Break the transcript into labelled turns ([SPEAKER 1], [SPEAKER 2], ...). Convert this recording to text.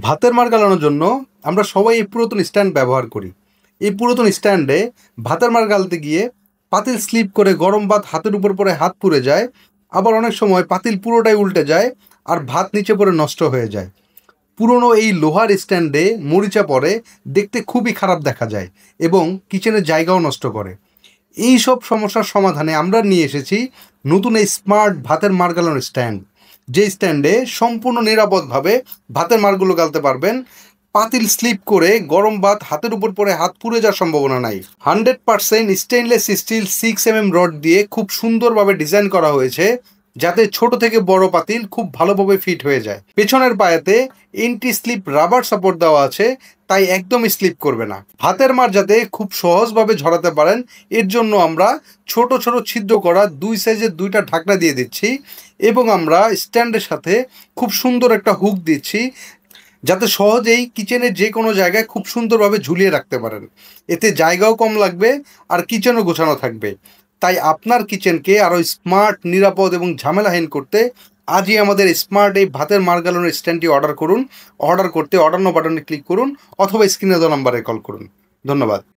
[SPEAKER 1] ভাতের মাড় গালানোর জন্য আমরা সবাই এই পুরাতন স্ট্যান্ড ব্যবহার করি। এই পুরাতন স্ট্যান্ডে ভাতের মাড় গালতে গিয়ে পাতিল স্লিপ করে গরম ভাত হাতের উপর পড়ে হাত পুড়ে যায়। আবার অনেক সময় পাতিল পুরোটাই উল্টে যায় আর ভাত নিচে পড়ে নষ্ট হয়ে যায়। পুরনো এই লোহার স্ট্যান্ডে মরিচা পড়ে দেখতে খুবই খারাপ দেখা যায় এবং কিচেনের জায়গাও নষ্ট করে। এই সব সমস্যার সমাধানে আমরা নিয়ে এসেছি নতুন এই স্মার্ট ভাতের মাড় গালানোর স্ট্যান্ড, যে স্ট্যান্ডে সম্পূর্ণ নিরাপদভাবে ভাতের মাড়গুলো গালতে পারবেন। পাতিল স্লিপ করে গরম ভাত হাতের উপর পড়ে হাত পুড়ে যাওয়ার সম্ভাবনা নাই। 100% স্টেনলেস স্টিল 6mm রড দিয়ে খুব সুন্দরভাবে ডিজাইন করা হয়েছে, যাতে ছোট থেকে বড় পাতিল খুব ভালোভাবে ফিট হয়ে যায়। পেছনের পায়াতে এন্টি স্লিপ রাবার সাপোর্ট দেওয়া আছে, তাই একদম স্লিপ করবে না। ভাতের মাড় যাতে খুব সহজভাবে ঝরাতে পারেন, এর জন্য আমরা ছোট ছোট ছিদ্র করা 2 সাইজের 2টা ঢাকনা দিয়ে দিচ্ছি এবং আমরা স্ট্যান্ডের সাথে খুব সুন্দর একটা হুক দিচ্ছি, যাতে সহজেই কিচেনের যে কোনো জায়গায় খুব সুন্দরভাবে ঝুলিয়ে রাখতে পারেন। এতে জায়গাও কম লাগবে আর কিচেনও গোছানো থাকবে। তাই আপনার কিচেনকে আরও স্মার্ট, নিরাপদ এবং ঝামেলাহীন করতে আজই আমাদের স্মার্ট এই ভাতের মাড় গালানোর স্ট্যান্ডটি অর্ডার করুন। অর্ডার করতে অর্ডার নাও বাটনে ক্লিক করুন অথবা স্ক্রিনে দেওয়া নাম্বারে কল করুন। ধন্যবাদ।